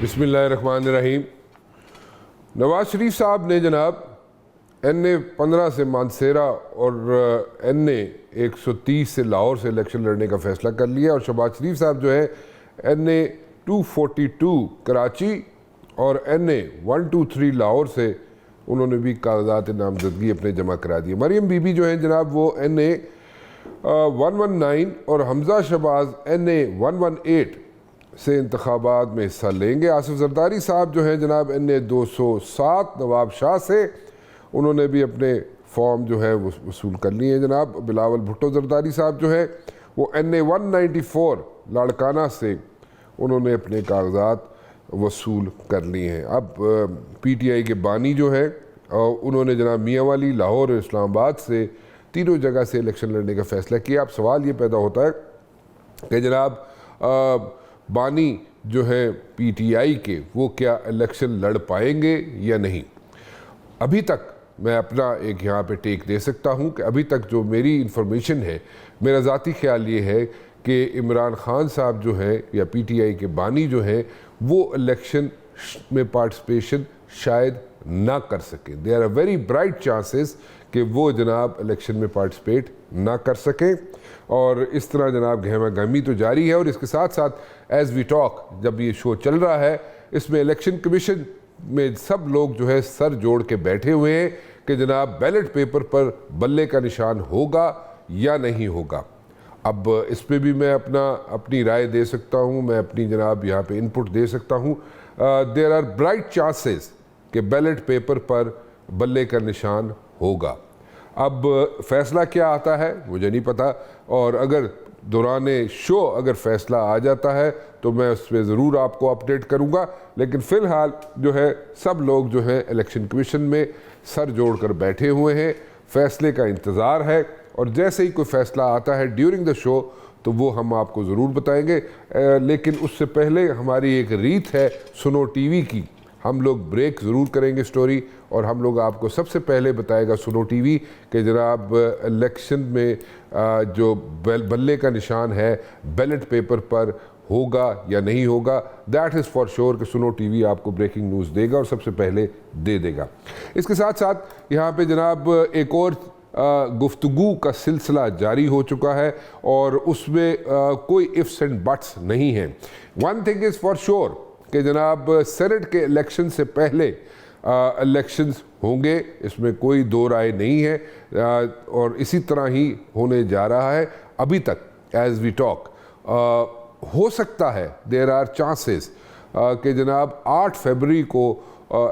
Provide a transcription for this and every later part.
बिस्मिल्लाहिर्रहमानिर्रहीम। नवाज शरीफ साहब ने जनाब NA 15 से मानसेरा और NA 130 से लाहौर से इलेक्शन लड़ने का फ़ैसला कर लिया और शहबाज शरीफ साहब जो है NA 242 कराची और NA 123 लाहौर से उन्होंने भी कागजात नामजदगी अपने जमा करा दिए। मरियम बीबी जो है जनाब वो NA 119 और हमजा शहबाज NA 118 से इंतखाबात में हिस्सा लेंगे। आसिफ जरदारी साहब जो हैं जनाब NA 207 नवाब शाह से उन्होंने भी अपने फॉर्म जो है वो वसूल कर लिए हैं जनाब। बिलावल भुट्टो जरदारी साहब जो है वो NA 194 लाड़काना से उन्होंने अपने कागजात वसूल कर लिए हैं। अब PTI के बानी जो है उन्होंने जनाब मियाँ वाली लाहौर और इस्लामाबाद से तीनों जगह से इलेक्शन लड़ने का फ़ैसला किया। अब सवाल ये पैदा होता है कि जनाब बानी जो है PTI के वो क्या इलेक्शन लड़ पाएंगे या नहीं। अभी तक मैं अपना एक यहाँ पे टेक दे सकता हूँ कि अभी तक जो मेरी इंफॉर्मेशन है, मेरा ज़ाती ख्याल ये है कि इमरान खान साहब जो है या PTI के बानी जो हैं वो इलेक्शन में पार्टिसिपेशन शायद ना कर सकें। There are very bright chances कि वो जनाब इलेक्शन में पार्टिसिपेट ना कर सकें और इस तरह जनाब गहमा गहमी तो जारी है। और इसके साथ साथ एज़ वी टॉक जब ये शो चल रहा है इसमें इलेक्शन कमीशन में सब लोग जो है सर जोड़ के बैठे हुए हैं कि जनाब बैलेट पेपर पर बल्ले का निशान होगा या नहीं होगा। अब इस पर भी मैं अपनी राय दे सकता हूँ, मैं अपनी जनाब यहाँ पे इनपुट दे सकता हूँ। देयर आर ब्राइट चांसेस कि बैलेट पेपर पर बल्ले का निशान होगा। अब फ़ैसला क्या आता है मुझे नहीं पता और अगर दौरान शो अगर फ़ैसला आ जाता है तो मैं उस पर ज़रूर आपको अपडेट करूँगा। लेकिन फ़िलहाल जो है सब लोग जो है इलेक्शन कमीशन में सर जोड़ कर बैठे हुए हैं, फ़ैसले का इंतज़ार है और जैसे ही कोई फ़ैसला आता है ड्यूरिंग द शो तो वो हम आपको ज़रूर बताएंगे। लेकिन उससे पहले हमारी एक रीत है सुनो टीवी की, हम लोग ब्रेक ज़रूर करेंगे स्टोरी और हम लोग आपको सबसे पहले बताएगा सुनो टीवी कि जनाब इलेक्शन में जो बल्ले का निशान है बैलेट पेपर पर होगा या नहीं होगा। दैट इज़ फॉर श्योर कि सुनो टीवी आपको ब्रेकिंग न्यूज़ देगा और सबसे पहले दे देगा। इसके साथ साथ यहाँ पे जनाब एक और गुफ्तगू का सिलसिला जारी हो चुका है और उसमें कोई इफ्स एंड बट्स नहीं है। One thing is for sure कि जनाब सेनेट के इलेक्शन से पहले इलेक्शंस होंगे, इसमें कोई दो राय नहीं है और इसी तरह ही होने जा रहा है। अभी तक एज़ वी टॉक हो सकता है देयर आर चांसेस कि जनाब 8 फरवरी को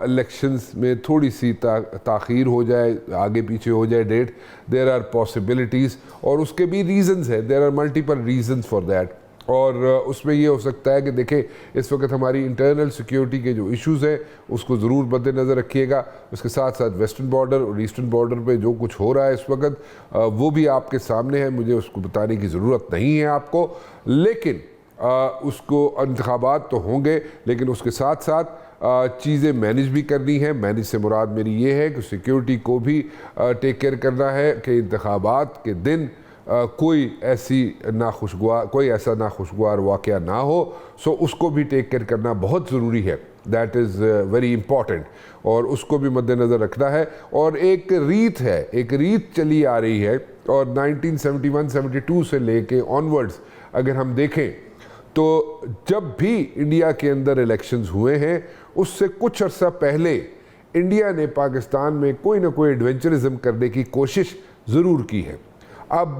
इलेक्शंस में थोड़ी सी ताख़ीर हो जाए, आगे पीछे हो जाए डेट। देयर आर पॉसिबिलिटीज़ और उसके भी रीज़न्स है, there are multiple reasons for that. और उसमें ये हो सकता है कि देखें इस वक्त हमारी इंटरनल सिक्योरिटी के जो इश्यूज़ हैं उसको ज़रूर मद्देनज़र रखिएगा। उसके साथ साथ वेस्टर्न बॉर्डर और ईस्टर्न बॉर्डर पे जो कुछ हो रहा है इस वक्त वो भी आपके सामने है, मुझे उसको बताने की ज़रूरत नहीं है आपको। लेकिन उसको इंतखाबात तो होंगे लेकिन उसके साथ साथ चीज़ें मैनेज भी करनी है। मैनेज से मुराद मेरी ये है कि सिक्योरिटी को भी टेक केयर करना है कि इंतखाबात के दिन कोई ऐसा नाखुशगवार वाक़या ना हो। सो उसको भी टेक केयर करना बहुत ज़रूरी है, दैट इज़ वेरी इम्पॉर्टेंट और उसको भी मद्देनज़र रखना है। और एक रीत चली आ रही है और 1971-72 से लेके ऑनवर्ड्स अगर हम देखें तो जब भी इंडिया के अंदर इलेक्शंस हुए हैं उससे कुछ अर्सा पहले इंडिया ने पाकिस्तान में कोई ना कोई एडवेंचरिज्म करने की कोशिश ज़रूर की है। अब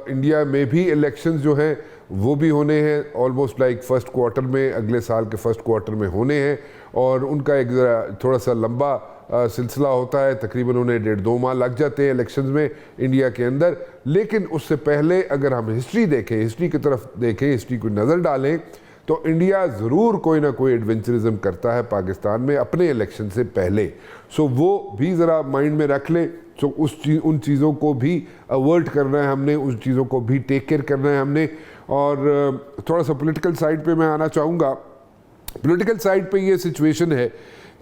इंडिया में भी इलेक्शंस जो हैं वो भी होने हैं ऑलमोस्ट लाइक फर्स्ट क्वार्टर में, अगले साल के फर्स्ट क्वार्टर में होने हैं और उनका एक थोड़ा सा लंबा सिलसिला होता है, तकरीबन उन्हें 1.5-2 माह लग जाते हैं इलेक्शंस में इंडिया के अंदर। लेकिन उससे पहले अगर हम हिस्ट्री देखें, हिस्ट्री की तरफ देखें, हिस्ट्री को नज़र डालें तो इंडिया ज़रूर कोई ना कोई एडवेंचरिज्म करता है पाकिस्तान में अपने इलेक्शन से पहले। सो वो भी ज़रा माइंड में रख लें। सो उन चीज़ों को भी अवॉइड करना है हमने, उन चीज़ों को भी टेक केयर करना है हमने। और थोड़ा सा पॉलिटिकल साइड पे मैं आना चाहूँगा। पॉलिटिकल साइड पे ये सिचुएशन है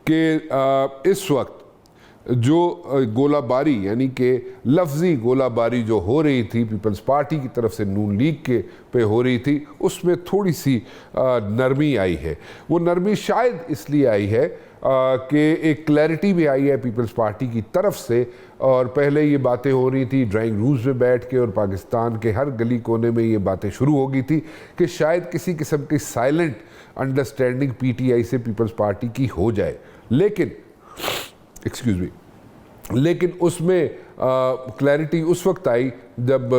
कि इस वक्त जो गोलाबारी यानी कि लफ्ज़ी गोलाबारी जो हो रही थी पीपल्स पार्टी की तरफ से नून लीग के पे हो रही थी, उसमें थोड़ी सी नरमी आई है। वो नरमी शायद इसलिए आई है कि एक क्लैरिटी भी आई है पीपल्स पार्टी की तरफ से। और पहले ये बातें हो रही थी ड्राइंग रूम्स में बैठ के और पाकिस्तान के हर गली कोने में ये बातें शुरू हो गई थी कि शायद किसी किस्म की साइलेंट अंडरस्टैंडिंग पीटीआई से पीपल्स पार्टी की हो जाए, लेकिन एक्सक्यूज़ मी, लेकिन उसमें क्लैरिटी उस वक्त आई जब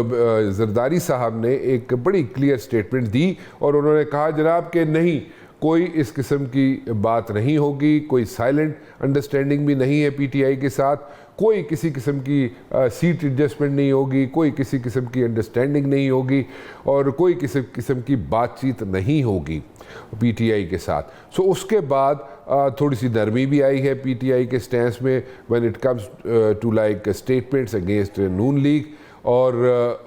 जरदारी साहब ने एक बड़ी क्लियर स्टेटमेंट दी और उन्होंने कहा जनाब कि नहीं, कोई इस किस्म की बात नहीं होगी, कोई साइलेंट अंडरस्टैंडिंग भी नहीं है पीटीआई के साथ, कोई किसी किस्म की सीट एडजस्टमेंट नहीं होगी, कोई किसी किस्म की अंडरस्टैंडिंग नहीं होगी और कोई किसी किस्म की बातचीत नहीं होगी पीटीआई के साथ। सो उसके बाद थोड़ी सी नरमी भी आई है पीटीआई के स्टैंस में when it comes to like statements against Noon league. और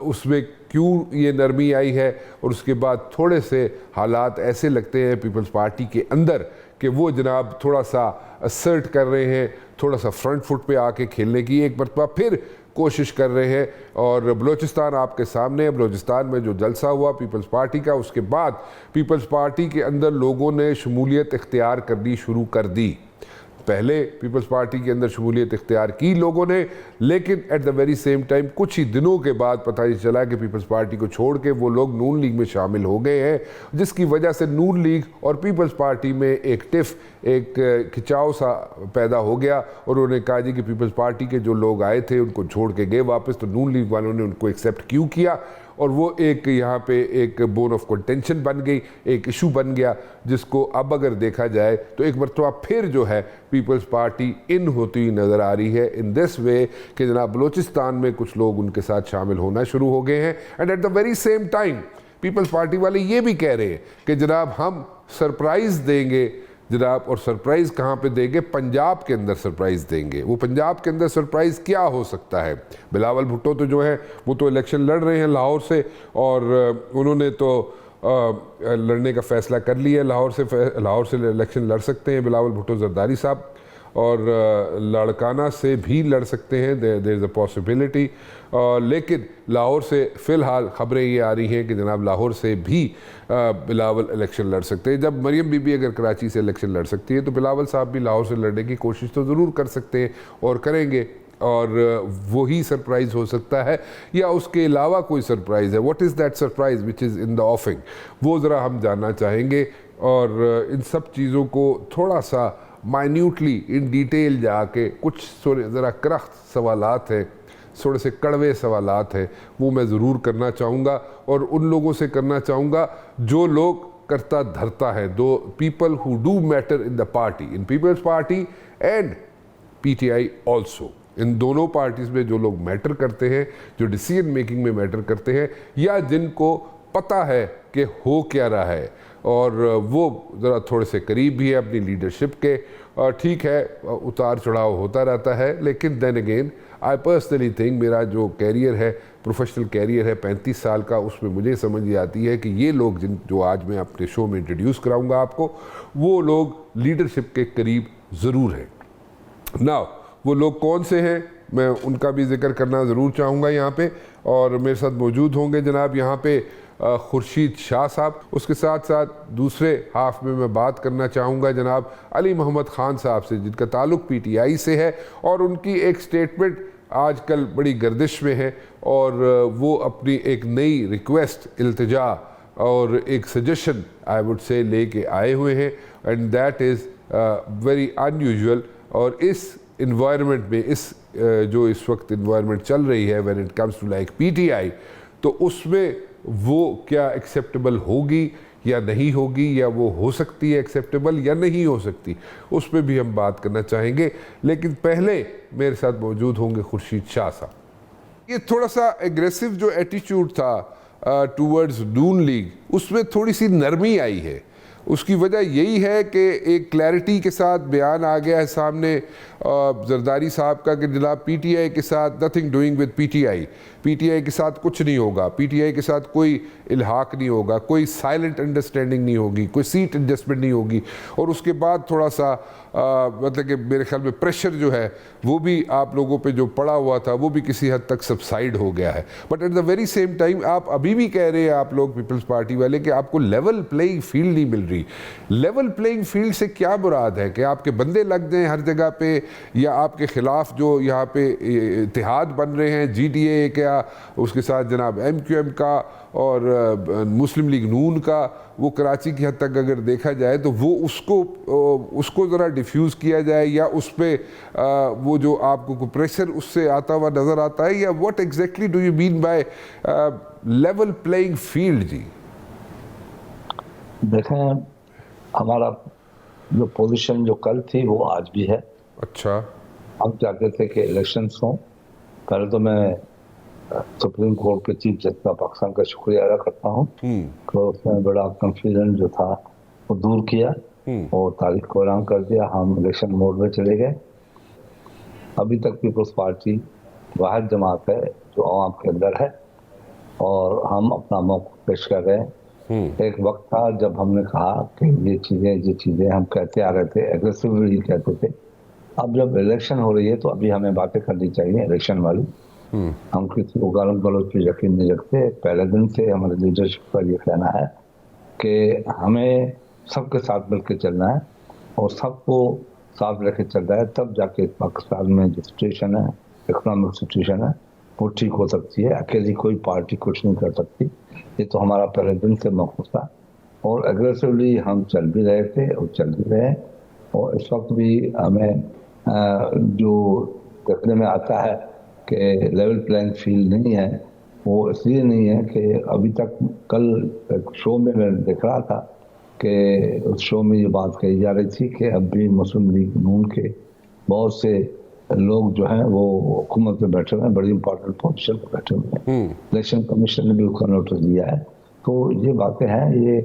उसमें क्यों ये नरमी आई है और उसके बाद थोड़े से हालात ऐसे लगते हैं पीपल्स पार्टी के अंदर कि वो जनाब थोड़ा सा असर्ट कर रहे हैं, थोड़ा सा फ्रंट फुट पे आके खेलने की एक मरतबा फिर कोशिश कर रहे हैं। और बलूचिस्तान आपके सामने है, बलूचिस्तान में जो जलसा हुआ पीपल्स पार्टी का, उसके बाद पीपल्स पार्टी के अंदर लोगों ने शमूलियत इख्तियार करनी शुरू कर दी। पहले पीपल्स पार्टी के अंदर शमूलियत इख्तियार की लोगों ने, लेकिन eight the very same time कुछ ही दिनों के बाद पता ही चला कि पीपल्स पार्टी को छोड़ के वो लोग नून लीग में शामिल हो गए हैं, जिसकी वजह से नून लीग और पीपल्स पार्टी में एक एक खिंचाव सा पैदा हो गया। और उन्होंने कहा जी कि पीपल्स पार्टी के जो लोग आए थे उनको छोड़ के गए वापस, तो नून लीग वालों ने उनको एक्सेप्ट क्यों किया, और वो एक यहाँ पे एक बोन ऑफ कंटेंशन बन गई, एक इशू बन गया, जिसको अब अगर देखा जाए तो एक मरतबा फिर जो है पीपल्स पार्टी इन होती हुई नज़र आ रही है इन दिस वे कि जनाब बलूचिस्तान में कुछ लोग उनके साथ शामिल होना शुरू हो गए हैं। And at the very same time people's party वाले ये भी कह रहे हैं कि जनाब हम सरप्राइज़ देंगे जनाब, और सरप्राइज़ कहाँ पे देंगे, पंजाब के अंदर सरप्राइज़ देंगे। वो पंजाब के अंदर सरप्राइज़ क्या हो सकता है? बिलावल भुट्टो तो जो है वो तो इलेक्शन लड़ रहे हैं लाहौर से, और उन्होंने तो लड़ने का फ़ैसला कर लिया, लाहौर से इलेक्शन लड़ सकते हैं बिलावल भुट्टो जरदारी साहब, और लाड़काना से भी लड़ सकते हैं, देयर इज़ अ पॉसिबिलिटी। लेकिन लाहौर से फ़िलहाल ख़बरें ये आ रही हैं कि जनाब लाहौर से भी बिलावल इलेक्शन लड़ सकते हैं। जब मरियम बीबी अगर कराची से इलेक्शन लड़ सकती है तो बिलावल साहब भी लाहौर से लड़ने की कोशिश तो ज़रूर कर सकते हैं और करेंगे, और वही सरप्राइज़ हो सकता है या उसके अलावा कोई सरप्राइज़ है। What is that surprise which is in the offing, वो ज़रा हम जानना चाहेंगे। और इन सब चीज़ों को थोड़ा सा माइन्यूटली इन डिटेल जाके कुछ ज़रा करख्त सवालात हैं, थोड़े से कड़वे सवालात हैं, वो मैं ज़रूर करना चाहूँगा, और उन लोगों से करना चाहूँगा जो लोग करता धरता है, दो people who do matter in the party, in Peoples Party and PTI also. इन दोनों पार्टीज़ में जो लोग मैटर करते हैं, जो डिसीजन मेकिंग में मैटर करते हैं, या जिनको पता है कि हो क्या रहा है और वो ज़रा थोड़े से करीब भी है अपनी लीडरशिप के। ठीक है, उतार चढ़ाव होता रहता है, लेकिन then again I personally think मेरा जो कैरियर है, प्रोफेशनल कैरियर है 35 साल का, उसमें मुझे समझ ये आती है कि ये लोग जो आज मैं अपने शो में इंट्रोड्यूस कराऊंगा आपको, वो लोग लीडरशिप के करीब ज़रूर हैं। नाउ वो लोग कौन से हैं, मैं उनका भी जिक्र करना ज़रूर चाहूँगा यहाँ पे, और मेरे साथ मौजूद होंगे जनाब यहाँ पे खुर्शीद शाह साहब। उसके साथ साथ दूसरे हाफ में मैं बात करना चाहूँगा जनाब अली मोहम्मद ख़ान साहब से, जिनका ताल्लुक़ पीटीआई से है, और उनकी एक स्टेटमेंट आजकल बड़ी गर्दिश में है, और वो अपनी एक नई रिक्वेस्ट, इल्तिजा और एक सजेशन आई वुड से लेके आए हुए हैं, and that is very unusual. और इस इन्वायरमेंट में, इस जो इस वक्त इन्वायरमेंट चल रही है when it comes to like PTI, तो उसमें वो क्या एक्सेप्टेबल होगी या नहीं होगी, या वो हो सकती है एक्सेप्टेबल या नहीं हो सकती, उस पर भी हम बात करना चाहेंगे। लेकिन पहले मेरे साथ मौजूद होंगे खुर्शीद शाह साहब। ये थोड़ा सा एग्रेसिव जो एटीट्यूड था टूवर्ड्स नून लीग, उसमें थोड़ी सी नरमी आई है, उसकी वजह यही है कि एक क्लैरिटी के साथ बयान आ गया है सामने जरदारी साहब का कि जनाब पीटीआई के साथ नथिंग डूइंग विद पीटीआई के साथ कुछ नहीं होगा, पीटीआई के साथ कोई इल्हाक नहीं होगा, कोई साइलेंट अंडरस्टैंडिंग नहीं होगी, कोई सीट एडजस्टमेंट नहीं होगी। और उसके बाद थोड़ा सा मतलब कि मेरे ख्याल में प्रेशर जो है वो भी आप लोगों पे जो पड़ा हुआ था वो भी किसी हद तक सबसाइड हो गया है। But at the very same time आप अभी भी कह रहे हैं, आप लोग पीपल्स पार्टी वाले, कि आपको लेवल प्लेइंग फील्ड नहीं मिल रही। लेवल प्लेइंग फील्ड से क्या मुराद है? कि आपके बंदे लग जाएं हर जगह पे, या आपके खिलाफ जो यहाँ पे इत्तेहाद बन रहे हैं जीटीए का, उसके साथ जनाब एमक्यूएम का और मुस्लिम लीग नून का, वो कराची की हद तक अगर देखा जाए तो वो उसको ज़रा डिफ्यूज़ किया जाए, या उस पर वो जो आपको प्रेशर उससे आता हुआ नज़र आता है, या what exactly do you mean by level playing field? जी देखें, हमारा जो पोजीशन जो कल थी वो आज भी है। अच्छा, हम चाहते थे कि इलेक्शंस हों। पहले तो मैं सुप्रीम कोर्ट के चीफ जस्टिस ऑफ पाकिस्तान का शुक्रिया अदा करता हूँ कि उसने बड़ा कंफ्यूजन जो था वो दूर किया और तारीख को ऐलान कर दिया। हम इलेक्शन मोड में चले गए। अभी तक पीपल्स पार्टी वाहिद जमात है जो आवाम के अंदर है और हम अपना मौक़िफ़ पेश कर रहे हैं। एक वक्त था जब हमने कहा कि ये चीज़ें हम कहते आ रहे थे, एग्रेसिवली कहते थे। अब जब इलेक्शन हो रही है तो अभी हमें बातें करनी चाहिए इलेक्शन वाली। हम किसी को गालम गलौज पे यकीन नहीं रखते। पहले दिन से हमारे लीडरशिप का ये कहना है कि हमें सबके साथ मिलकर चलना है और सबको साथ लेके चल रहा है, तब जाके पाकिस्तान में जो सिचुएशन है, इकोनॉमिक सिचुएशन है, वो ठीक हो सकती है। अकेली कोई पार्टी कुछ नहीं कर सकती। ये तो हमारा पहले दिन से मौक़िफ़ था और एग्रेसिवली हम चल भी रहे थे और चल भी रहे हैं। और इस वक्त भी हमें जो देखने में आता है कि लेवल प्लेइंग फील्ड नहीं है, वो इसलिए नहीं है कि अभी तक कल एक शो में मैं देख रहा था कि उस शो में ये बात कही जा रही थी कि अब भी मुस्लिम लीग नून के बहुत से लोग जो हैं वो हुकूमत में बैठे हुए हैं, बड़ी इंपॉर्टेंट पोजीशन पर बैठे हुए हैं। इलेक्शन कमीशन ने भी उसका नोटिस दिया है। तो ये बातें हैं, ये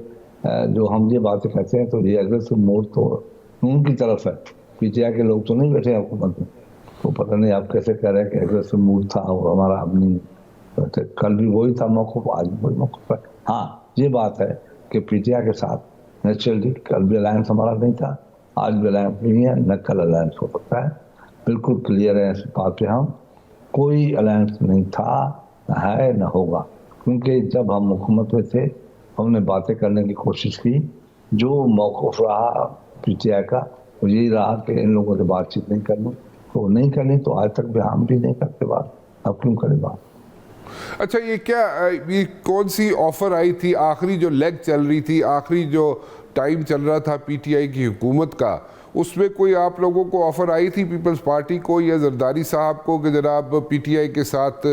जो हम ये बातें कहते हैं तो ये एग्रेसिव मोड तो नून की तरफ है, पीटीआई के लोग तो नहीं बैठे हुकूमत में। तो पता नहीं आप कैसे कह रहे हैं कि एग्रेसिव मूड था और हमारा अपनी कल भी वही था मौक़िफ़, आज भी वही मौक़िफ़ है। हाँ, ये बात है कि पीटीआई के साथ नेचुरली कल भी अलायंस हमारा नहीं था, आज भी अलायंस नहीं है, न कल अलायंस हो सकता है। बिल्कुल क्लियर है इस बात पे। हम कोई अलायंस नहीं था, न है, न होगा। क्योंकि जब हम हुकूमत में थे हमने बातें करने की कोशिश की। जो मौक़िफ़ रहा पीटीआई का वो यही रहा कि इन लोगों से बातचीत नहीं करनी, तो नहीं करनी। तो आज तक भी हम भी नहीं करते बात, अब क्यों करें बात? अच्छा, ये कौन सी ऑफर आई थी? आखिरी जो लेग चल रही थी, आखिरी जो टाइम चल रहा था पीटीआई की हुकूमत का, उसमें कोई आप लोगों को ऑफर आई थी पीपल्स पार्टी को या जरदारी साहब को कि जनाब पीटीआई के साथ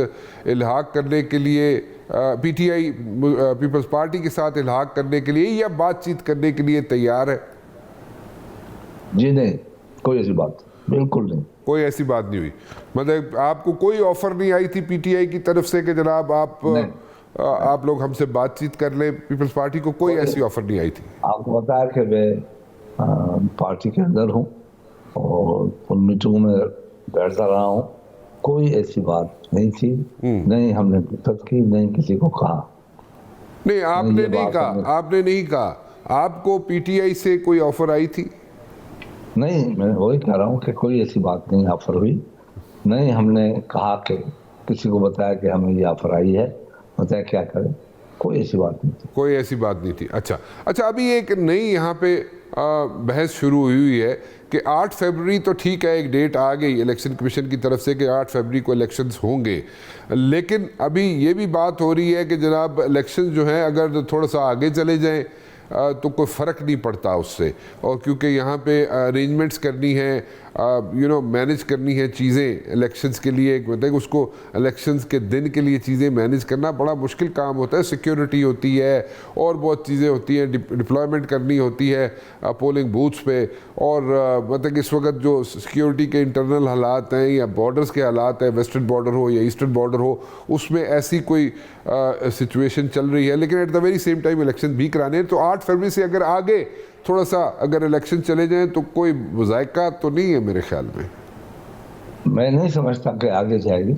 इल्हाक करने के लिए, पीटीआई पीपल्स पार्टी के साथ इल्हाक करने के लिए या बातचीत करने के लिए तैयार है? जी नहीं, कोई ऐसी बात बिल्कुल नहीं। कोई ऐसी बात नहीं हुई? मतलब आपको कोई ऑफर नहीं आई थी पीटीआई की तरफ से कि जनाब आप लोग हमसे बातचीत कर लें? पीपल्स पार्टी को कोई ऐसी ऑफर नहीं आई थी? आपको पता है कि मैं पार्टी के अंदर हूँ और उन मीटिंगों में बैठता रहा हूँ। कोई ऐसी बात नहीं थी, नहीं हमने दिक्कत की, नहीं किसी को कहा। नहीं, आपने नहीं कहा, आपने नहीं कहा। आपको पीटीआई से कोई ऑफर आई थी? नहीं, मैं वही कह रहा हूँ कि कोई ऐसी बात नहीं ऑफर हुई। नहीं हमने कहा कि किसी को बताया कि हमें ये ऑफर आई है, बताया क्या करें। कोई ऐसी बात नहीं थी। कोई ऐसी बात नहीं थी। अच्छा, अभी एक नई यहाँ पे बहस शुरू हुई है कि 8 फरवरी तो ठीक है, एक डेट आ गई इलेक्शन कमीशन की तरफ से कि 8 फरवरी को इलेक्शंस होंगे, लेकिन अभी ये भी बात हो रही है कि जनाब इलेक्शन जो हैं अगर थोड़ा सा आगे चले जाएं तो कोई फ़र्क नहीं पड़ता उससे। और क्योंकि यहाँ पे अरेंजमेंट्स करनी है, मैनेज करनी है चीज़ें इलेक्शंस के लिए, मतलब उसको इलेक्शंस के दिन के लिए चीज़ें मैनेज करना बड़ा मुश्किल काम होता है। सिक्योरिटी होती है और बहुत चीज़ें होती हैं, डिप्लॉयमेंट करनी होती है पोलिंग बूथ्स पे। और मतलब इस वक्त जो सिक्योरिटी के इंटरनल हालात हैं या बॉर्डर्स के हालात हैं, वेस्टर्न बॉर्डर हो या ईस्टर्न बॉर्डर हो, उसमें ऐसी कोई सिचुएशन चल रही है। लेकिन eight the very same time election भी कराने हैं। तो 8 8 फरवरी से अगर आगे थोड़ा सा अगर इलेक्शन चले जाएं तो कोई मुज़ायका तो नहीं है मेरे ख्याल में। मैं नहीं समझता कि आगे जाएगी,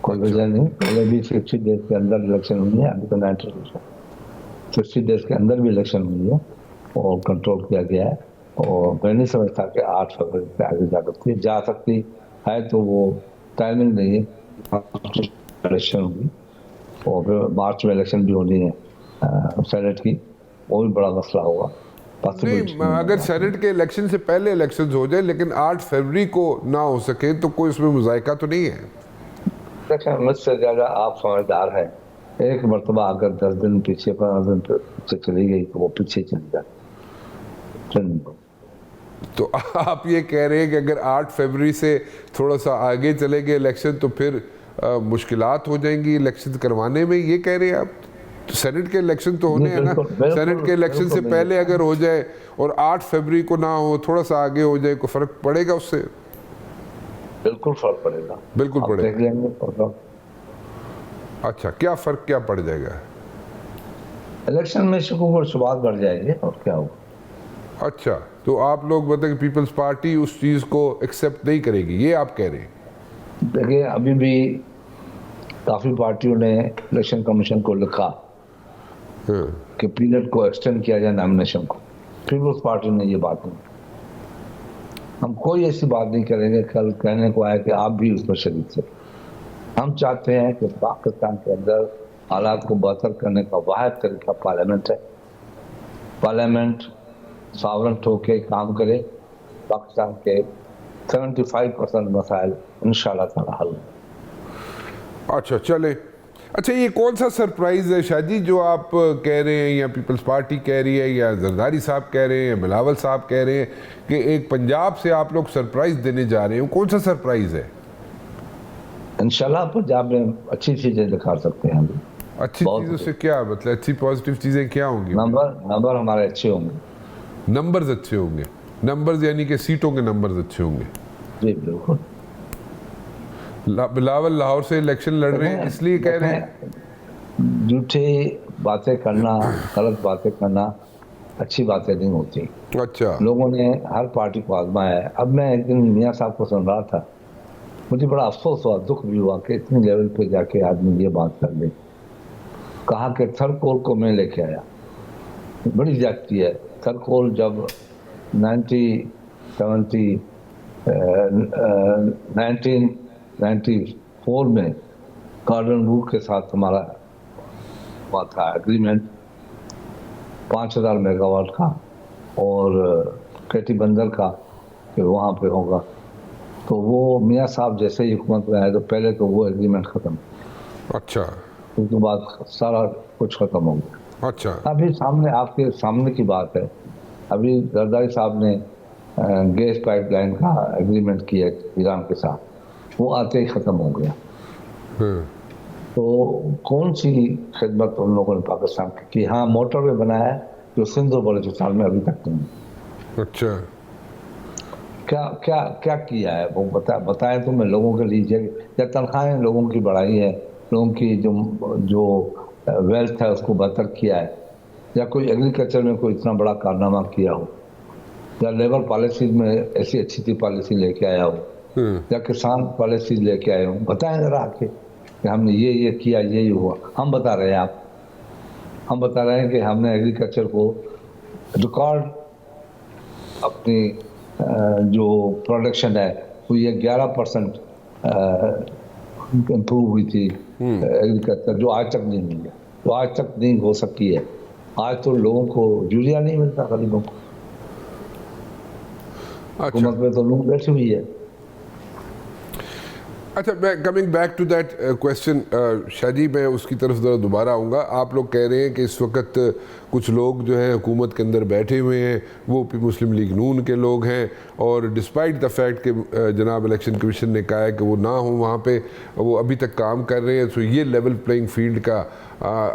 कोई वजह नहीं। पहले भी 50 डेज के अंदर इलेक्शन हुई है, अभी तो 90 60 डेज के अंदर भी इलेक्शन हुई है और कंट्रोल किया गया है। और मैं नहीं समझता कि 8 फरवरी से आगे जा सकती है, तो वो टाइमिंग नहीं है। इलेक्शन होगी और फिर मार्च में इलेक्शन भी होनी है सेनेट की, वो भी बड़ा मसला होगा। नहीं, अगर सेनेट के इलेक्शन से पहले इलेक्शंस हो जाए लेकिन 8 फरवरी को ना हो सके तो कोई उसमें मुज़ायका तो नहीं है। देखिए, मुझसे ज़्यादा आप समझदार हैं। एक मरतबा अगर 10 दिन पीछे 15 दिन पीछे चली गई तो वो पीछे चली जाती। तो आप ये कह रहे हैं कि अगर 8 फरवरी से थोड़ा सा आगे चले गए इलेक्शन तो फिर मुश्किलात हो जाएंगी इलेक्शन करवाने में, ये कह रहे हैं आप? तो सेनेट के इलेक्शन तो होने हैं ना, सेनेट के इलेक्शन से पहले अगर हो जाए और 8 फरवरी को ना हो, थोड़ा सा आगे हो जाए, कोई फर्क पड़ेगा उससे? बिल्कुल फर्क पड़ेगा, बिल्कुल पड़ेगा। देख लेंगे। अच्छा, क्या फर्क क्या पड़ जाएगा? इलेक्शन में शुक्र और शुबात बढ़ जाएगी और क्या होगा। अच्छा, तो आप लोग बताएं कि पीपल्स पार्टी उस चीज को एक्सेप्ट नहीं करेगी, ये आप कह रहे हैं? देखिए, अभी भी काफी पार्टियों ने इलेक्शन कमीशन को लिखा कि पीरियड को एक्सटेंड किया जाए नॉमिनेशन को। पीपल्स पार्टी ने ये बात नहीं, हम कोई ऐसी बात नहीं करेंगे। कल कहने को आया कि आप भी उसमें शरीक थे। हम चाहते हैं कि पाकिस्तान के अंदर हालात को बेहतर करने का वाहिद तरीका पार्लियामेंट है। पार्लियामेंट सॉवरेन होके काम करे, पाकिस्तान के 75% मसाइल इंशाल्लाह ताला हल। अच्छा, चले। अच्छा, ये कौन सा सरप्राइज है शादी जो आप कह रहे हैं, या पीपल्स पार्टी कह रही है, या जरदारी साहब कह रहे हैं, या बिलावल साहब कह रहे हैं कि एक पंजाब से आप लोग सरप्राइज देने जा रहे हैं? कौन सा सरप्राइज है? इंशाल्लाह पंजाब में अच्छी चीजें दिखा सकते हैं हम। अच्छी चीजों से क्या मतलब? अच्छी पॉजिटिव चीजें क्या होंगी? नंबर हमारे अच्छे होंगे। नंबर्स अच्छे होंगे? नंबर्स यानी कि सीटों के नंबर्स अच्छे होंगे? जी बिल्कुल। बिलावल लाहौर से इलेक्शन लड़ रहे हैं इसलिए कह रहे हैं? झूठी बातें करना, गलत बातें करना अच्छी बातें नहीं होती। अच्छा, लोगों ने हर पार्टी को आजमाया है। अब मैं एक दिन मियाँ साहब को सुन रहा था, मुझे बड़ा अफसोस हुआ, दुख भी हुआ कि इतनी लेवल पे जाके आदमी ये बात कर ले। कहा कि थर्ड कोल को मैं लेके आया, बड़ी ज्यादती है। थर्ड कोल जब 1994 में गार्डन रूट के साथ हमारा हुआ था एग्रीमेंट 5000 मेगावाट का और केटी बंदर का कि वहाँ पे होगा। तो वो मियाँ साहब जैसे ही हुकूमत में आए तो पहले तो वो एग्रीमेंट खत्म। अच्छा, उसके बाद सारा कुछ खत्म हो गया। अच्छा। अभी सामने आपके सामने की बात है, अभी जरदारी साहब ने गैस पाइपलाइन का एग्रीमेंट किया ईरान के साथ, वो आते ही खत्म हो गया। तो कौन सी खिदमत उन लोगों ने पाकिस्तान की कि हाँ मोटरवे बनाया है जो सिंध और बलूचिस्तान में अभी तक नहीं। अच्छा, क्या क्या क्या किया है वो बताएं तो मैं लोगों के लिए। या तनख्वाहें लोगों की बढ़ाई है, लोगों की जो वेल्थ है उसको बेहतर किया है, या कोई एग्रीकल्चर में कोई इतना बड़ा कारनामा किया हो, या लेबर पॉलिसी में ऐसी अच्छी पॉलिसी लेके आया हो, या किसान पॉलिसी लेके आए हो। बताएं जरा आके कि हमने ये किया, ये हुआ। हम बता रहे हैं हम बता रहे हैं कि हमने एग्रीकल्चर को रिकॉर्ड अपनी जो प्रोडक्शन है वो ये 11% इम्प्रूव हुई थी एग्रीकल्चर, जो आज तक नहीं मिली है, तो आज तक नहीं हो सकती है। आज तो लोगों को यूरिया नहीं मिलता गरीबों को। हुकूमत में तो लोग बैठी हुई है। अच्छा, मैं coming back to that question शादी, मैं उसकी तरफ ज़रा दोबारा आऊँगा। आप लोग कह रहे हैं कि इस वक्त कुछ लोग जो हैं हुकूमत के अंदर बैठे हुए हैं, वो मुस्लिम लीग नून के लोग हैं, और डिस्पाइट द फैक्ट कि जनाब इलेक्शन कमीशन ने कहा है कि वो ना हो वहाँ पे, वो अभी तक काम कर रहे हैं। सो ये लेवल प्लेइंग फील्ड का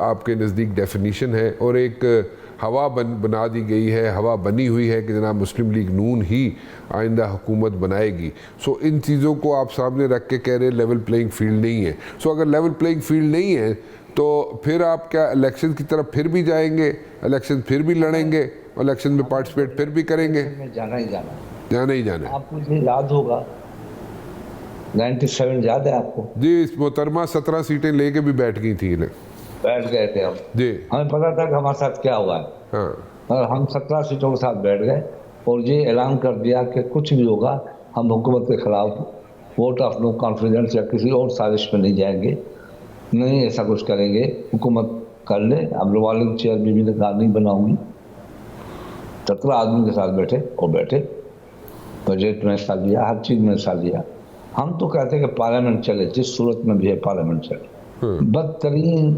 आपके नज़दीक डेफिनीशन है, और एक हवा बना दी गई है, हवा बनी हुई है कि जनाब मुस्लिम लीग नून ही आइंदा हुकूमत बनाएगी। सो इन चीज़ों को आप सामने रख के कह रहे हैं लेवल प्लेइंग फील्ड नहीं है। सो अगर लेवल प्लेइंग फील्ड नहीं है तो फिर आप क्या इलेक्शन की तरफ फिर भी जाएंगे, इलेक्शन फिर भी लड़ेंगे, इलेक्शन में पार्टिसिपेट फिर भी करेंगे? में जाना ही जाना है। जाना ही जाना है। आपको ये याद होगा 97 याद है आपको? जी, इस मोहतरमा 17 सीटें लेके भी बैठ गई थी इन्हें। बैठ गए थे हम, जी हमें पता था कि हमारे साथ क्या हुआ है, हाँ। और हम 17 सीटों के साथ बैठ गए और ये ऐलान कर दिया कि कुछ भी होगा हम हुकूमत के खिलाफ वोट ऑफ नो कॉन्फिडेंस या किसी और साजिश में नहीं जाएंगे, नहीं ऐसा कुछ करेंगे, हुकूमत कर ले, अब रिवॉल्विंग चेयर बीबी ने कहा नहीं बनाऊंगी। 17 आदमी के साथ बैठे और बैठे, बजट में हिस्सा लिया, हर चीज में हिस्सा लिया। हम तो कहते हैं कि पार्लियामेंट चले, जिस सूरत में भी है पार्लियामेंट चले। बदतरीन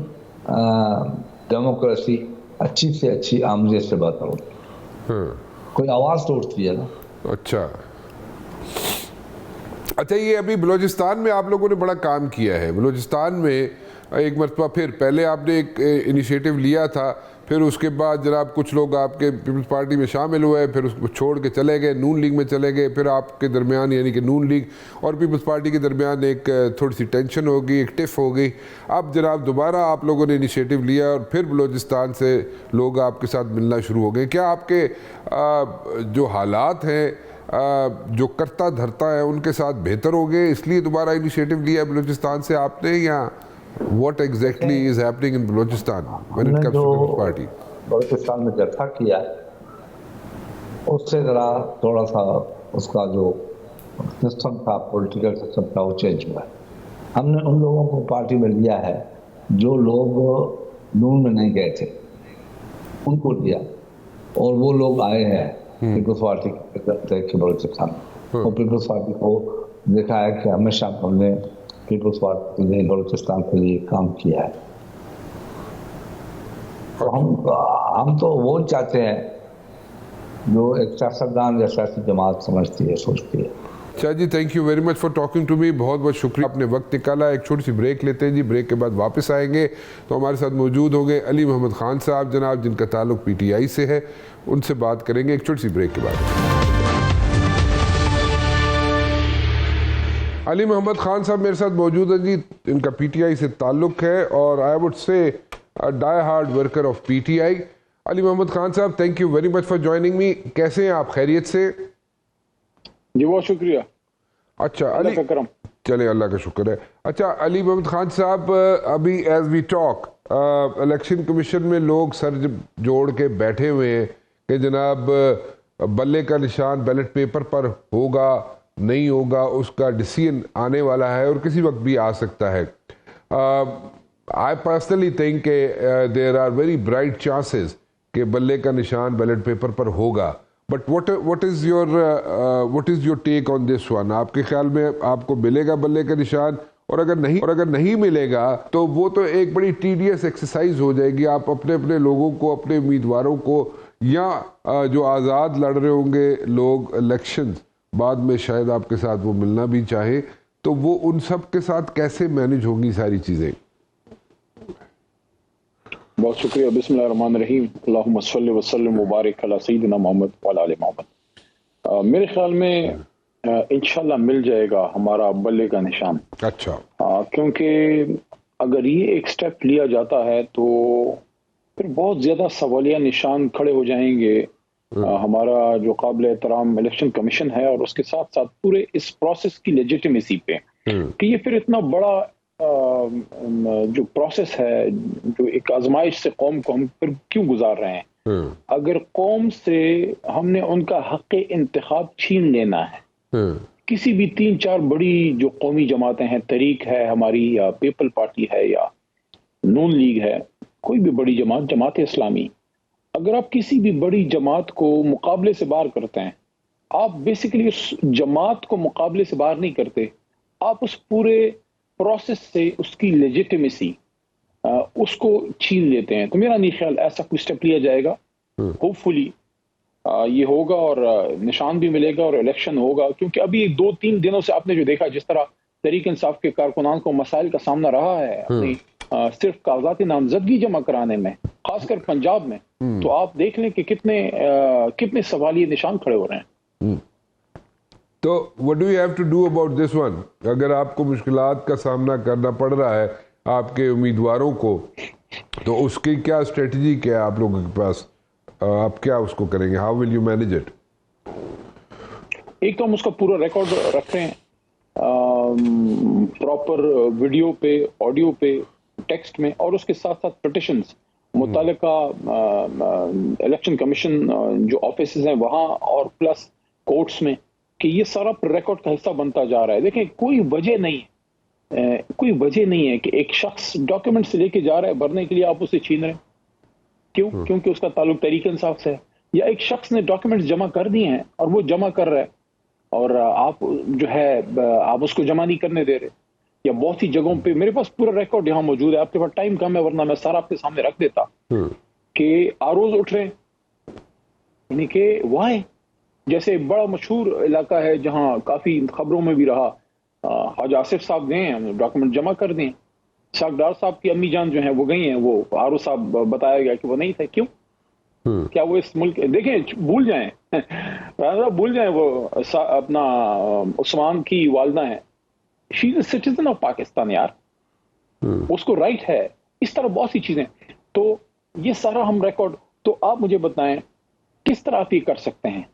डेमोक्रेसी अच्छी से अच्छी आमदे से बात हो, कोई आवाज तो उठती है ना। अच्छा अच्छा, ये अभी बलूचिस्तान में आप लोगों ने बड़ा काम किया है। बलूचिस्तान में एक मरतबा फिर पहले आपने एक इनिशिएटिव लिया था, फिर उसके बाद जनाब कुछ लोग आपके पीपल्स पार्टी में शामिल हुए, फिर उसको छोड़ के चले गए, नून लीग में चले गए, फिर आपके दरमियान यानी कि नून लीग और पीपल्स पार्टी के दरमियान एक थोड़ी सी टेंशन हो गई, एक टिफ हो गई। अब जनाब दोबारा आप लोगों ने इनिशिएटिव लिया और फिर बलूचिस्तान से लोग आपके साथ मिलना शुरू हो गए। क्या आपके जो हालात हैं, जो करता धरता है, उनके साथ बेहतर हो गए इसलिए दोबारा इनिशिएटिव लिया बलूचिस्तान से आपने, या what exactly is happening in Balochistan when it comes to Peoples Party? Balochistan में जत्था किया उससे जरा थोड़ा सा उसका जो सिस्टम था, पॉलिटिकल सिस्टम था, वो चेंज हुआ है। हमने उन लोगों को पार्टी में लिया है जो लोग नून में नहीं गए थे, उनको लिया, और वो लोग आए हैं पीपल्स पार्टी के बलूचिस्तान में। और पीपल्स पार्टी को देखा है कि हमेशा हमने पीपल्स पार्टी ने बलूचिस्तान के लिए काम किया है। तो हम तो वो चाहते हैं जो एक सियासतदान या सियासी जमात समझती है, सोचती है। अच्छा जी, thank you very much for talking to me. बहुत बहुत शुक्रिया, आपने वक्त निकाला। एक छोटी सी ब्रेक लेते हैं जी, ब्रेक के बाद वापस आएंगे तो हमारे साथ मौजूद होंगे अली मोहम्मद खान साहब जनाब, जिनका ताल्लुक PTI से है, उनसे बात करेंगे एक छोटी सी ब्रेक के बाद। अली मोहम्मद खान साहब मेरे साथ मौजूद है जी, इनका PTI से ताल्लुक है और I would say die hard worker of PTI। Ali Mohammad Khan sahab, thank you very much for joining me. कैसे हैं आप, खैरियत से? जी बहुत शुक्रिया। अच्छा अली, चले अल्लाह का शुक्र है। अच्छा अली मोहम्मद खान साहब, अभी as we talk election commission में लोग सर जोड़ के बैठे हुए हैं कि जनाब बल्ले का निशान बैलेट पेपर पर होगा नहीं होगा, उसका डिसीजन आने वाला है और किसी वक्त भी आ सकता है। I personally think there are very bright chances कि बल्ले का निशान बैलेट पेपर पर होगा, but what is your take on this one? आपके ख्याल में आपको मिलेगा बल्ले का निशान? और अगर नहीं मिलेगा तो वो तो एक बड़ी टीडियस एक्सरसाइज हो जाएगी। आप अपने अपने लोगों को, अपने उम्मीदवारों को, या जो आज़ाद लड़ रहे होंगे लोग इलेक्शन बाद में शायद आपके साथ वो मिलना भी चाहे, तो वो उन सब के साथ कैसे मैनेज होंगी सारी चीज़ें? बहुत शुक्रिया। बिस्मिल्लाहिर्रहमानिर्रहीम, अल्लाहुम्मा सल्लि व सल्लिम मुबारक अला सय्यिदिना मोहम्मद व अला आलि मोहम्मद। मेरे ख्याल में इंशाल्लाह मिल जाएगा हमारा बल्ले का निशान। अच्छा, क्योंकि अगर ये एक स्टेप लिया जाता है तो फिर बहुत ज्यादा सवालिया निशान खड़े हो जाएंगे हमारा जो काबिल एहतराम इलेक्शन कमीशन है और उसके साथ साथ पूरे इस प्रोसेस की लेजिटिमेसी पे, कि ये फिर इतना बड़ा जो प्रोसेस है, जो एक आजमाइश से कौम को हम फिर क्यों गुजार रहे हैं। अगर कौम से हमने उनका हक इंतखाब छीन लेना है, किसी भी 3-4 बड़ी जो कौमी जमातें हैं, तरीक है हमारी, या पीपल पार्टी है, या नून लीग है, कोई भी बड़ी जमात, जमात इस्लामी, अगर आप किसी भी बड़ी जमात को मुकाबले से बाहर करते हैं, आप बेसिकली उस जमात को मुकाबले से बाहर नहीं करते, आप उस पूरे प्रोसेस से उसकी लेजिटिमेसी उसको छीन लेते हैं। तो मेरा नहीं ख्याल ऐसा कुछ स्टेप लिया जाएगा। होपफुली ये होगा और निशान भी मिलेगा और इलेक्शन होगा, क्योंकि अभी 2-3 दिनों से आपने जो देखा, जिस तरह तहरीक इंसाफ के कारकुनान को मसाइल का सामना रहा है अपनी सिर्फ कागजाती नामजदगी जमा कराने में, खासकर पंजाब में, तो आप देख लें कि कितने सवालिया निशान खड़े हो रहे हैं। तो what do you have to do about this one? अगर आपको मुश्किलात का सामना करना पड़ रहा है, आपके उम्मीदवारों को, तो उसकी क्या स्ट्रेटजी क्या है आप लोगों के पास? आप क्या उसको करेंगे? How will you manage it? एक तो हम उसका पूरा रिकॉर्ड रख रहे हैं, प्रॉपर वीडियो पे, ऑडियो पे, टेक्स्ट में, और उसके साथ साथ पिटिशंस मुतालिका इलेक्शन कमीशन जो ऑफिस हैं वहाँ और प्लस कोर्ट्स में, कि ये सारा रिकॉर्ड का हिस्सा बनता जा रहा है। देखें, कोई वजह नहीं है कि एक शख्स डॉक्यूमेंट्स लेके जा रहा है भरने के लिए, आप उसे छीन रहे हैं। क्यों? क्योंकि उसका ताल्लुक तहरीक इंसाफ से है, या एक शख्स ने डॉक्यूमेंट्स जमा कर दिए हैं और वो जमा कर रहा है और आप जो है आप उसको जमा नहीं करने दे रहे। या बहुत सी जगहों पे मेरे पास पूरा रिकॉर्ड यहाँ मौजूद है, आपके पास टाइम कम है वरना मैं सारा आपके सामने रख देता, कि आरोज उठ रहे हैं, यानी कि वाई जैसे बड़ा मशहूर इलाका है जहाँ काफी खबरों में भी रहा, हाज आसिफ साहब गए हैं, डॉक्यूमेंट जमा कर दें। सागदार साहब की अम्मी जान जो है वो गई हैं, वो आरो साहब बताया गया कि वो नहीं थे। क्यों? क्या वो इस मुल्क, देखें भूल जाएं भूल जाएं, वो अपना उस्मान की वालदा है, she is a citizen of Pakistan यार, उसको राइट है। इस तरह बहुत सी चीजें, तो ये सारा हम रिकॉर्ड, तो आप मुझे बताएं किस तरह आप ये कर सकते हैं?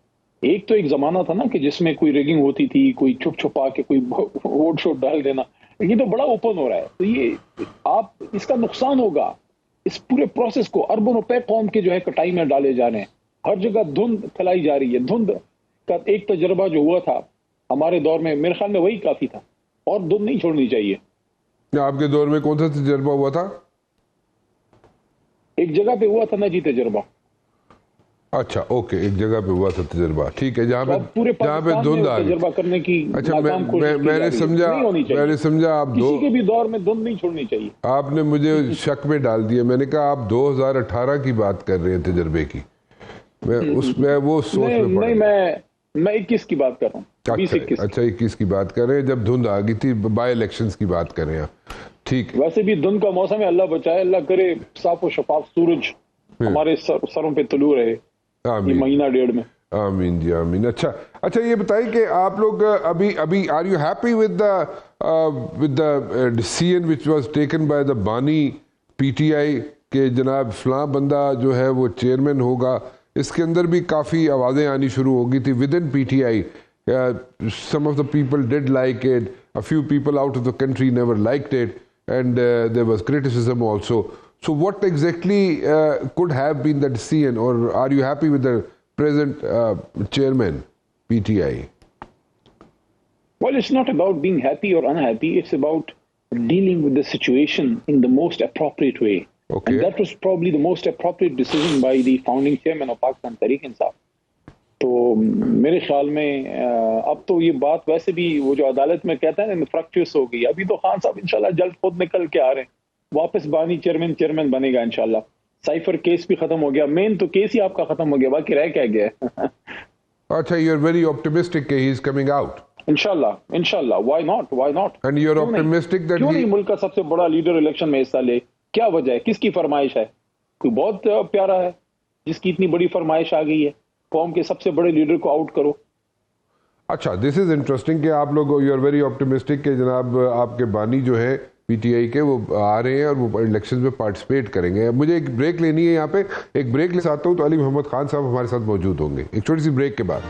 एक तो एक जमाना था ना कि जिसमें कोई रिगिंग होती थी, कोई छुप छुपा के कोई वोट शोट डाल देना, ये तो बड़ा ओपन हो रहा है। तो ये आप, इसका नुकसान होगा इस पूरे प्रोसेस को। अरबों रुपए कौम के जो है कटाई में डाले जा रहे हैं, हर जगह धुंध फैलाई जा रही है। धुंध का एक तजर्बा जो हुआ था हमारे दौर में, मेरे ख्याल में वही काफी था, और धुंध नहीं छोड़नी चाहिए। आपके दौर में कौन सा तजर्बा हुआ था? एक जगह पे हुआ था ना जी तजर्बा। अच्छा, ओके, एक जगह पे हुआ था तजर्बा, ठीक है, जहाँ पे धुंध आ गई, तजर्बा करने की। अच्छा, मैंने समझा आप किसी के भी दौर में धुंध नहीं छोड़नी चाहिए। आपने मुझे शक में डाल दिया। मैंने कहा आप 2018 की बात कर रहे हैं तजर्बे की, मैं उसमें वो सोच में पड़ गया। मैं 21 की बात कर रहा हूँ। अच्छा, 21 की बात कर रहे हैं, जब धुंध आ गई थी, बाय इलेक्शंस की बात कर रहे हैं, ठीक। वैसे भी धुंध का मौसम है, अल्लाह बचाए, अल्लाह करे साफ और शफाफ सूरज हमारे सरों पे तुलू रहे ये महीना डेढ़ में। आमीन जी, आमीन। अच्छा, ये बताइए कि आप लोग अभी are you happy with the decision which was taken by the बानी पीटीआई के जनाब फलां बंदा जो है वो चेयरमैन होगा? इसके अंदर भी काफ़ी आवाज़ें आनी शुरू हो गई थी within PTI. Some of the people did like it, a few people out of the country never liked it, and there was criticism also. So what exactly could have been the decision, or are you happy with the present chairman, PTI? Well, it's not about being happy or unhappy. It's about dealing with the situation in the most appropriate way. Okay. And that was probably the most appropriate decision by the founding chairman of Pakistan Tehreek Insaf. तो मेरे ख्याल में अब तो ये बात वैसे भी वो जो अदालत में कहता है ना, फ्रक्चुअस हो गई। अभी तो खान साहब इंशाल्लाह जल्द खुद निकल के आ रहे हैं, वापस बानी चेयरमैन बनेगा इंशाल्लाह। साइफर केस भी खत्म हो गया, मेन तो केस ही आपका खत्म हो गया, बाकी रह क्या गया। अच्छा, you are very optimistic he is coming out. इंशाल्लाह, why not. And you are optimistic that क्यों नहीं मुल्क का सबसे बड़ा लीडर इलेक्शन में हिस्सा ले? क्या वजह है? किसकी फरमाइश है? कोई बहुत प्यारा है जिसकी इतनी बड़ी फरमाइश आ गई है, कौम के सबसे बड़े लीडर को आउट करो। अच्छा, दिस इज इंटरेस्टिंग कि आप लोग, यू आर वेरी ऑप्टिमिस्टिक कि जनाब आपके बानी जो है पीटीआई के, वो आ रहे हैं और वो इलेक्शन में पार्टिसिपेट करेंगे। मुझे एक ब्रेक लेनी है, यहाँ पे एक ब्रेक ले सकता हूँ, तो अली मोहम्मद खान साहब हमारे साथ मौजूद होंगे एक छोटी सी ब्रेक के बाद।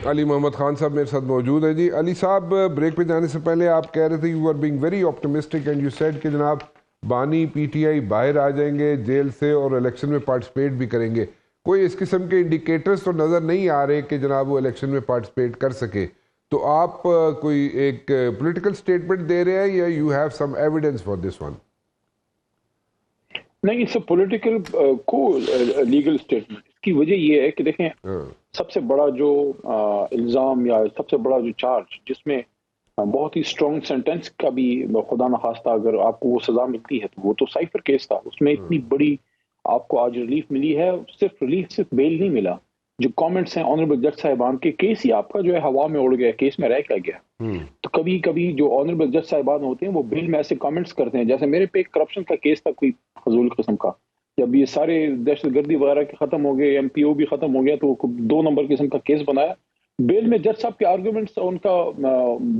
अली मोहम्मद खान साहब मेरे साथ मौजूद है जी। अली साहब, ब्रेक पे जाने से पहले आप कह रहे थे you are being very optimistic and you said कि जनाब बानी पीटीआई बाहर आ जाएंगे जेल से और इलेक्शन में पार्टिसिपेट भी करेंगे। कोई इस किस्म के इंडिकेटर्स तो नज़र नहीं आ रहे कि जनाब वो इलेक्शन में पार्टिसिपेट कर सके, तो आप कोई एक पॉलिटिकल स्टेटमेंट दे रहे हैं या you have some evidence for this one? नहीं, इट्स अ पॉलिटिकल को लीगल स्टेटमेंट। इसकी वजह ये है कि देखें, सबसे बड़ा जो इल्ज़ाम या सबसे बड़ा जो चार्ज जिसमें बहुत ही स्ट्रॉन्ग सेंटेंस का भी खुदा न खास्ता अगर आपको वो सजा मिलती है तो वो तो साइफर केस था। उसमें इतनी बड़ी आपको आज रिलीफ मिली है, सिर्फ बेल नहीं मिला। जो कमेंट्स हैं ऑनरेबल जज साहिबान के, केस ही आपका जो है हवा में उड़ गया, केस में रह क्या गया। तो कभी कभी जो ऑनरेबल जज साहिबान होते हैं वो बिल में ऐसे कमेंट्स करते हैं, जैसे मेरे पे एक करप्शन का केस था कोई फजूल किस्म का, जब ये सारे दहशतगर्दी वगैरह के खत्म हो गए, एमपीओ भी खत्म हो गया, तो 2 नंबर किस्म का केस बनाया बेल में जज साहब के आर्गुमेंट्स, उनका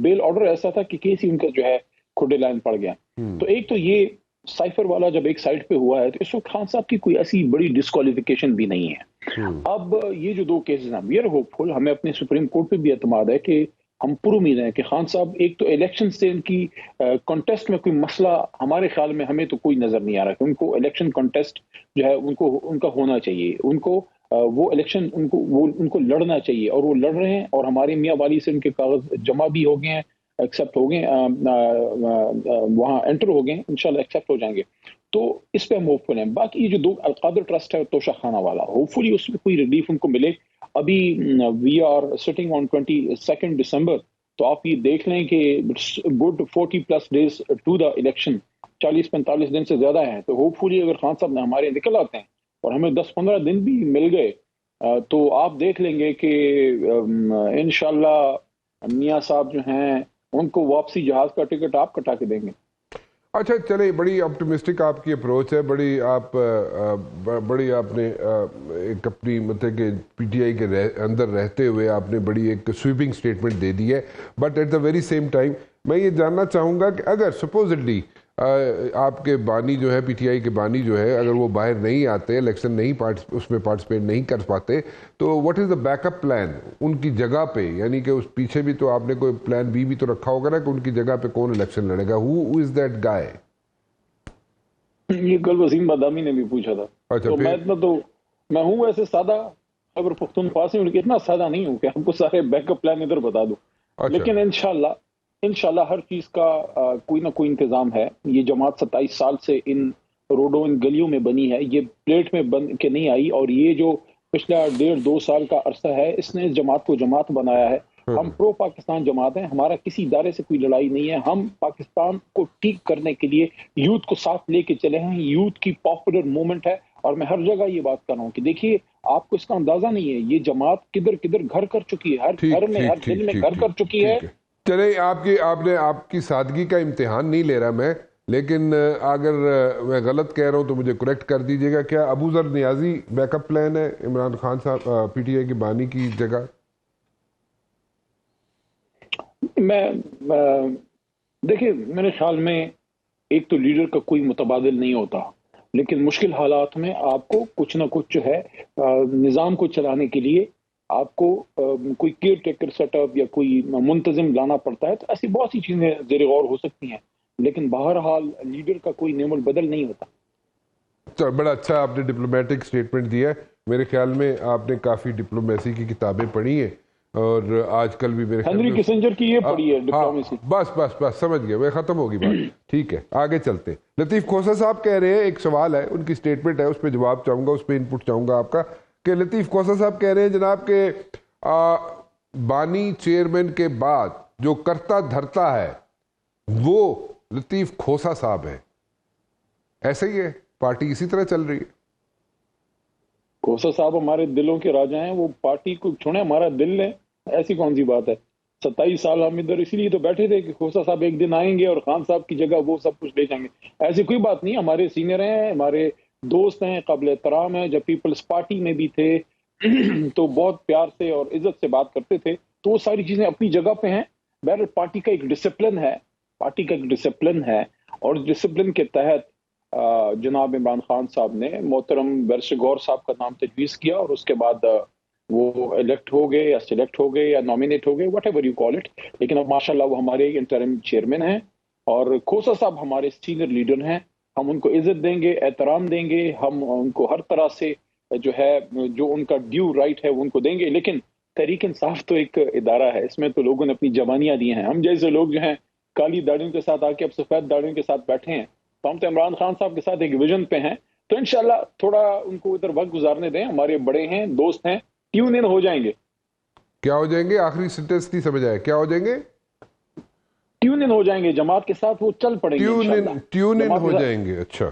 बेल ऑर्डर ऐसा था कि केस ही उनका जो है खुडे लाइन पड़ गया। तो एक तो ये साइफर वाला जब एक साइड पे हुआ है तो इस वक्त खान साहब की कोई ऐसी बड़ी डिस्क्वालिफिकेशन भी नहीं है। अब ये जो दो केसेस हैं, वी आर होपफुल, हमें अपने सुप्रीम कोर्ट पे भी एतमाद है कि हम पूरी उम्मीद है कि खान साहब, एक तो इलेक्शन से इनकी कॉन्टेस्ट में कोई मसला हमारे ख्याल में हमें तो कोई नजर नहीं आ रहा कि उनको इलेक्शन कॉन्टेस्ट जो है उनको उनका होना चाहिए, उनको वो इलेक्शन उनको लड़ना चाहिए और वो लड़ रहे हैं। और हमारे मियाँ वाली से उनके कागज जमा भी हो गए हैं, एक्सेप्ट हो गए, वहाँ एंटर हो गए, इंशाल्लाह एक्सेप्ट हो जाएंगे। तो इस पे हम होपफुल हैं। बाकी ये जो दो अलकादर ट्रस्ट है तोशा खाना वाला, होपफुली उसमें कोई रिलीफ उनको मिले। अभी we are sitting on 22 December, तो आप ये देख लें कि good 40+ days to the election, 40-45 दिन से ज्यादा है। तो होपफुली अगर खान साहब ने हमारे निकल आते हैं और हमें 10-15 दिन भी मिल गए तो आप देख लेंगे कि इंशाल्लाह मियाँ साहब जो हैं उनको वापसी जहाज का टिकट आप कटा के देंगे। अच्छा चले, बड़ी ऑप्टिमिस्टिक आपकी अप्रोच है, बड़ी आपने एक अपनी मतलब कि पीटीआई के अंदर रहते हुए आपने बड़ी एक स्वीपिंग स्टेटमेंट दे दी है। But at the very same time मैं ये जानना चाहूँगा कि अगर सपोजिटली आपके बानी जो है, पीटीआई के बानी जो है, अगर वो बाहर नहीं आते, इलेक्शन नहीं उसमें पार्टिसिपेट नहीं कर पाते, तो what is the backup plan उनकी जगह पे? यानी कि उस पीछे भी तो आपने कोई प्लान बी भी तो रखा होगा ना कि उनकी जगह पे कौन इलेक्शन लड़ेगा? Who is that guy? ये कल वसीम बादामी ने भी पूछा था। अच्छा, तो मैं हूँ वैसे सादा, अगर पुख्तनख्वा से इतना सादा नहीं हूँ कि आपको सारे बैकअप प्लान इधर बता दूं। अच्छा। लेकिन इंशाल्लाह हर चीज का कोई ना कोई इंतजाम है। ये जमात 27 साल से इन रोडों, इन गलियों में बनी है, ये प्लेट में बन के नहीं आई। और ये जो पिछला 1.5-2 साल का अरसा है, इसने इस जमात को जमात बनाया है। हम प्रो पाकिस्तान जमात हैं, हमारा किसी इदारे से कोई लड़ाई नहीं है। हम पाकिस्तान को ठीक करने के लिए यूथ को साथ लेके चले हैं। यूथ की पॉपुलर मूवमेंट है और मैं हर जगह ये बात कर रहा हूँ कि देखिए, आपको इसका अंदाजा नहीं है ये जमात किधर किधर घर कर चुकी है, हर घर में, हर दिल में घर कर चुकी है। चले, आपकी सादगी का इम्तिहान नहीं ले रहा मैं, लेकिन अगर मैं गलत कह रहा हूं तो मुझे करेक्ट कर दीजिएगा। क्या अबू जर नियाजी बैकअप प्लान है इमरान खान साहब पीटीआई की बानी की जगह? देखिए, मेरे ख्याल में एक तो लीडर का कोई मुतबादिल नहीं होता, लेकिन मुश्किल हालात में आपको कुछ ना कुछ जो है निज़ाम को चलाने के लिए आपको कोई केयर टेकर सेटअप या कोई मुंतजिम लाना पड़ता है। तो ऐसी बहुत सी चीजें ज़ेर गौर हो सकती हैं, लेकिन बहरहाल लीडर का कोई नेमुल बदल नहीं होता। तो बड़ा अच्छा आपने डिप्लोमेटिक स्टेटमेंट दिया है। मेरे ख्याल में आपने काफ़ी डिप्लोमेसी की किताबें पढ़ी हैं और आजकल भी मेरे हेनरी किसिंजर की ये पढ़ी है डिप्लोमेसी। बस समझ गया मैं, ख़त्म होगी बात। ठीक है, आगे चलते। लतीफ़ खोसा साहब कह रहे हैं, एक सवाल है, उनकी स्टेटमेंट है, उस पर जवाब चाहूँगा, उस पर इनपुट चाहूँगा आपका, कि लतीफ़ खोसा साहब कह रहे हैं जनाब के बानी चेयरमैन के बाद जो करता धरता है वो लतीफ़ खोसा साहब है। ऐसे ही है, पार्टी इसी तरह चल रही है। खोसा साहब हमारे दिलों के राजा हैं, वो पार्टी को छोड़े हमारा दिल है, ऐसी कौन सी बात है। 27 साल हम इधर इसीलिए तो बैठे थे कि खोसा साहब एक दिन आएंगे और खान साहब की जगह वो सब कुछ ले जाएंगे। ऐसी कोई बात नहीं, हमारे सीनियर हैं, हमारे दोस्त हैं, काबिल एहतराम है। जब पीपल्स पार्टी में भी थे तो बहुत प्यार से और इज्जत से बात करते थे। तो वो सारी चीजें अपनी जगह पे हैं। बहरहाल पार्टी का एक डिसिप्लिन है, और डिसिप्लिन के तहत जनाब इमरान खान साहब ने मोहतरम बैरिस्टर गौर साहब का नाम तजवीज़ किया और उसके बाद वो इलेक्ट हो गए या सिलेक्ट हो गए या नॉमिनेट हो गए, what ever you call it. लेकिन अब माशाल्लाह वो हमारे इंटरिम चेयरमैन हैं और खोसा साहब हमारे सीनियर लीडर हैं। हम उनको इज्जत देंगे, एहतराम देंगे, हम उनको हर तरह से जो है जो उनका ड्यू राइट है वो उनको देंगे। लेकिन तहरीक इंसाफ तो एक इदारा है, इसमें तो लोगों ने अपनी जवानियां दी हैं। हम जैसे लोग जो हैं काली दाढ़ियों के साथ आके अब सफेद दाढ़ियों के साथ बैठे हैं, तो हम तो इमरान खान साहब के साथ एक विजन पे हैं। तो इंशाल्लाह थोड़ा उनको इधर वक्त गुजारने दें, हमारे बड़े हैं, दोस्त हैं, ट्यून इन हो जाएंगे। क्या हो जाएंगे? आखिरी सेंटेंस नहीं समझ आया, क्या हो जाएंगे? ट्यून इन हो जाएंगे, जमात के साथ वो चल पड़ेंगे। ट्यून इन हो जाएंगे। अच्छा,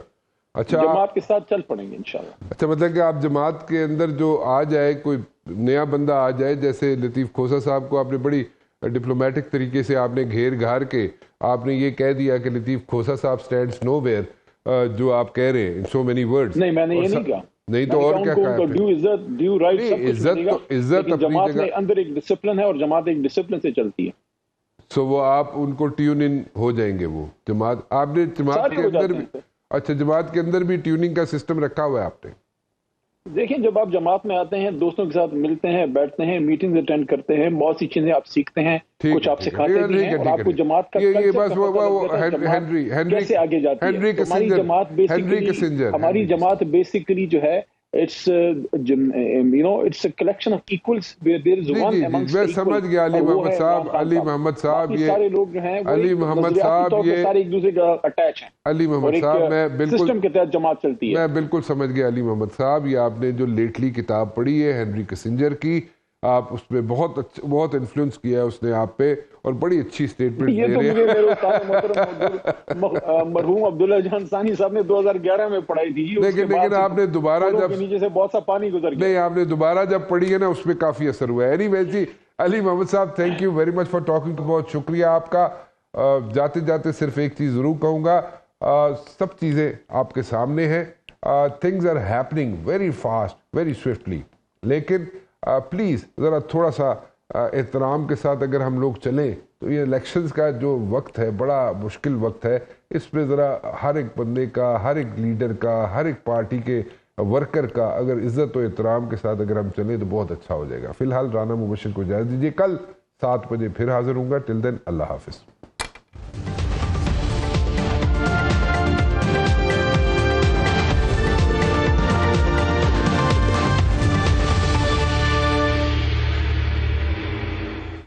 जमात के साथ चल पड़ेंगे इंशाल्लाह। अच्छा, मतलब कि आप जमात के अंदर जो आ जाए, कोई नया बंदा आ जाए, जैसे लतीफ़ खोसा साहब को आपने बड़ी डिप्लोमेटिक तरीके से आपने घेर घार के आपने ये कह दिया कि लतीफ़ खोसा साहब स्टैंड्स नोवेयर, जो आप कह रहे हैं इन सो मेनी वर्ड्स। नहीं, मैंने ये नहीं कहा। नहीं तो और क्या कहा ड्यू इज्जत ड्यू राइट नहीं, सब कुछ इज्जत मिलेगा, तो इज्जत लेकिन अपनी जमात जगह। में अंदर एक डिसिप्लिन है और जमात एक डिसिप्लिन से चलती है। सो वो आप उनको ट्यून इन हो जाएंगे, वो जमात आपने जमात सारे के हो अंदर जाते भी, हैं। अच्छा जमात के अंदर भी ट्यूनिंग का सिस्टम रखा हुआ है आपने? देखिए, जब आप जमात में आते हैं, दोस्तों के साथ मिलते हैं, बैठते हैं, मीटिंग्स अटेंड करते हैं, बहुत सी चीजें आप सीखते हैं, ठीक कुछ है, आप ठीक है, सिखाते ठीक है, भी ठीक हैं है, और ठीक है, आपको ठीक है। जमात का ये कल्चर बस का वो पता लग जाता है, जमात हेनरी कैसे आगे जाती है। हेनरी तो हमारी किसिंजर, जमात हेनरी किसिंजर, हमारी जमात बेसिकली जो है, it's it's a collection of equals, there is जी वन जी जी, अमंगस्ट मैं इक्वल, समझ गया। अली और वो मोहम्मद है साहब, इमरान खान अली साहब। मोहम्मद साहब, बाकी ये सारे लोग जो हैं वो अली एक मोहम्मद नजरियाती साहब, तौर पे ये सारे एक दूसरे का अटैच हैं अली और मोहम्मद एक साहब, मैं बिल्कुल सिस्टम के तहत जमात चलती है। मैं बिल्कुल समझ गया अली मोहम्मद साहब। ये आपने जो लेटली किताब पढ़ी है हेनरी किसिंजर की, आप उसमें बहुत इन्फ्लुएंस किया है उसने आप पे, और बड़ी अच्छी स्टेटमेंट ये दे तो रहे मुझे हैं। मेरे उस्ताद मोहतरम मरहूम अब्दुल्ला जहान सानी साहब ने 2011 में पढ़ाई थी। उसके लेकिन बाद से आपने दोबारा फूलों जब के नीचे से बहुत सा पानी गुजर गया। नहीं, आपने दोबारा जब पढ़ी है ना, उसमें काफी असर हुआ है। एनीवे जी, अली मोहम्मद साहब, thank you very much for talking, बहुत शुक्रिया आपका। जाते जाते सिर्फ एक चीज जरूर कहूंगा, सब चीजें आपके सामने हैं, things are happening very fast, very swiftly, लेकिन प्लीज जरा थोड़ा सा एहतराम के साथ अगर हम लोग चलें, तो ये इलेक्शंस का जो वक्त है बड़ा मुश्किल वक्त है। इस पे ज़रा हर एक बंदे का, हर एक लीडर का, हर एक पार्टी के वर्कर का अगर इज्जत और एहतराम के साथ अगर हम चलें तो बहुत अच्छा हो जाएगा। फिलहाल राना मुबशिर को इजाज़त दीजिए, कल 7 बजे फिर हाजिर हूँगा। टिल देन अल्लाह हाफिज़।